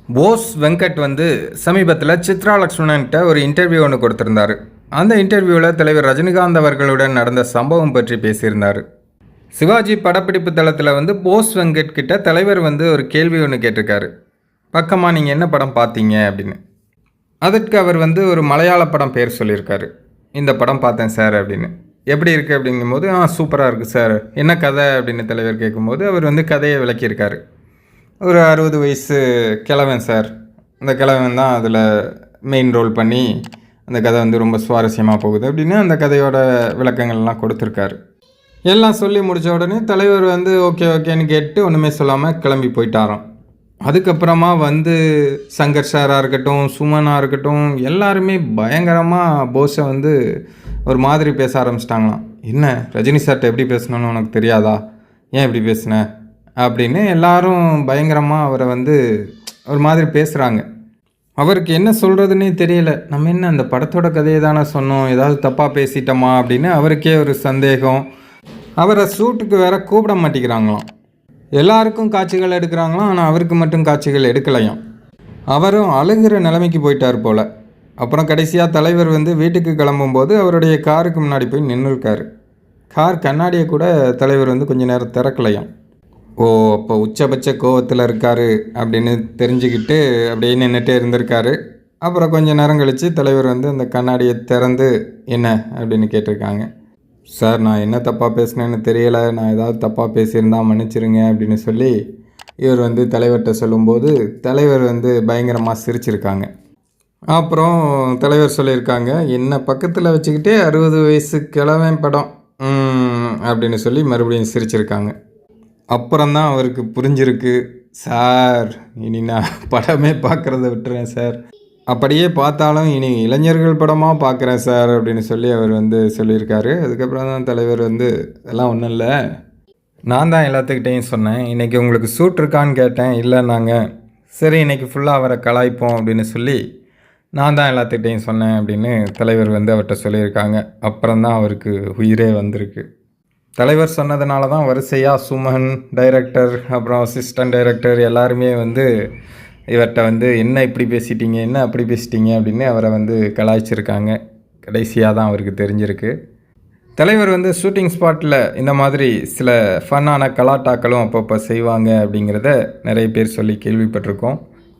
போஸ் வெங்கட் வந்து சமீபத்தில் சித்ரா லக்ஷ்மணன்கிட்ட ஒரு இன்டர்வியூ ஒன்று கொடுத்துருந்தாரு. அந்த இன்டர்வியூவில் தலைவர் ரஜினிகாந்த் அவர்களுடன் நடந்த சம்பவம் பற்றி பேசியிருந்தார். சிவாஜி படப்பிடிப்பு தளத்தில் வந்து போஸ் வெங்கட் கிட்ட தலைவர் வந்து ஒரு கேள்வி ஒன்று கேட்டிருக்காரு. பக்கமாக நீங்கள் என்ன படம் பார்த்தீங்க அப்படின்னு. அதற்கு அவர் வந்து ஒரு மலையாள படம் பேர் சொல்லியிருக்காரு. இந்த படம் பார்த்தேன் சார் அப்படின்னு. எப்படி இருக்குது அப்படிங்கும்போது சூப்பராக இருக்குது சார், என்ன கதை அப்படின்னு தலைவர் கேட்கும்போது அவர் வந்து கதையை விளக்கியிருக்காரு. ஒரு 60 வயசு கிழவன் சார், அந்த கிழவன் தான் அதில் மெயின் ரோல் பண்ணி அந்த கதை வந்து ரொம்ப சுவாரஸ்யமாக போகுது அப்படின்னு அந்த கதையோட விளக்கங்கள்லாம் கொடுத்துருக்காரு. எல்லாம் சொல்லி முடித்த உடனே தலைவர் வந்து ஓகேன்னு கேட்டு ஒன்றுமே சொல்லாமல் கிளம்பி போயிட்டாராம். அதுக்கப்புறமா வந்து சங்கர் சாராக இருக்கட்டும், சுமனாக இருக்கட்டும், எல்லாருமே பயங்கரமாக போஸை வந்து ஒரு மாதிரி பேச ஆரம்பிச்சிட்டாங்களாம். என்ன ரஜினி சார்கிட்ட எப்படி பேசணுன்னு உனக்கு தெரியாதா, ஏன் இப்படி பேசுன அப்படின்னு எல்லாரும் பயங்கரமாக அவரை வந்து ஒரு மாதிரி பேசுகிறாங்க. அவருக்கு என்ன சொல்கிறதுனே தெரியல. நம்ம என்ன அந்த படத்தோட கதையை தானே சொன்னோம், ஏதாவது தப்பாக பேசிட்டோமா அப்படின்னு அவருக்கே ஒரு சந்தேகம். அவரை ஷூட்டுக்கு வேற கூப்பிட மாட்டேங்கிறாங்களாம். எல்லாருக்கும் காட்சிகள் எடுக்கிறாங்களாம், ஆனால் அவருக்கு மட்டும் காட்சிகள் எடுக்கலையாம். அவரும் அழுகிற நிலைமைக்கு போயிட்டார் போல். அப்புறம் கடைசியாக தலைவர் வந்து வீட்டுக்கு கிளம்பும்போது அவருடைய காருக்கு முன்னாடி போய் நின்றுருக்காரு. கார் கண்ணாடியை கூட தலைவர் வந்து கொஞ்சம் நேரம் திறக்கலையாம். அப்போ உச்சபட்ச கோவத்தில் இருக்கார் அப்படின்னு தெரிஞ்சுக்கிட்டு அப்படியே நின்றுட்டே இருந்திருக்காரு. அப்புறம் கொஞ்சம் நேரம் கழித்து தலைவர் வந்து அந்த கண்ணாடியை திறந்து என்ன அப்படின்னு கேட்டிருக்காங்க. சார், நான் என்ன தப்பாக பேசினேன்னு தெரியலை, நான் ஏதாவது தப்பாக பேசியிருந்தால் மன்னிச்சிருங்க அப்படின்னு சொல்லி இவர் வந்து தலைவர்கிட்ட சொல்லும்போது தலைவர் வந்து பயங்கரமாக சிரிச்சிருக்காங்க. அப்புறம் தலைவர் சொல்லியிருக்காங்க, என்ன பக்கத்தில் வச்சுக்கிட்டே 60 வயசு கிழவன் படம் அப்படின்னு சொல்லி மறுபடியும் சிரிச்சிருக்காங்க. அப்புறம்தான் அவருக்கு புரிஞ்சிருக்கு, சார் இனி நான் படமே பார்க்குறத விட்டுறேன் சார், அப்படியே பார்த்தாலும் இனி இளைஞர்கள் படமாக பார்க்குறேன் சார் அப்படின்னு சொல்லி அவர் வந்து சொல்லியிருக்காரு. அதுக்கப்புறம் தான் தலைவர் வந்து அதெல்லாம் ஒன்றும் இல்லை, நான் தான் எல்லாத்துக்கிட்டையும் சொன்னேன், இன்றைக்கி உங்களுக்கு சூட் இருக்கான்னு கேட்டேன், இல்லைன்னாங்க, சரி இன்றைக்கி ஃபுல்லாக அவரை கலாய்ப்போம் அப்படின்னு சொல்லி நான் தான் எல்லாத்துக்கிட்டையும் சொன்னேன் அப்படின்னு தலைவர் வந்து அவர்கிட்ட சொல்லியிருக்காங்க. அப்புறம்தான் அவருக்கு உயிரே வந்திருக்கு. தலைவர் சொன்னதுனால தான் வரிசையாக சுமன் டைரக்டர், அப்புறம் அசிஸ்டன்ட் டைரக்டர் எல்லாருமே வந்து இவர்கிட்ட வந்து என்ன இப்படி பேசிட்டீங்க, என்ன அப்படி பேசிட்டீங்க அப்படின்னு அவரை வந்து கலாய்ச்சிருக்காங்க. கடைசியாக தான் அவருக்கு தெரிஞ்சிருக்கு. தலைவர் வந்து ஷூட்டிங் ஸ்பாட்டில் இந்த மாதிரி சில ஃபன்னான கலாட்டாக்களும் அப்பப்போ செய்வாங்க அப்படிங்கிறத நிறைய பேர் சொல்லி கேள்விப்பட்டிருக்கோம்.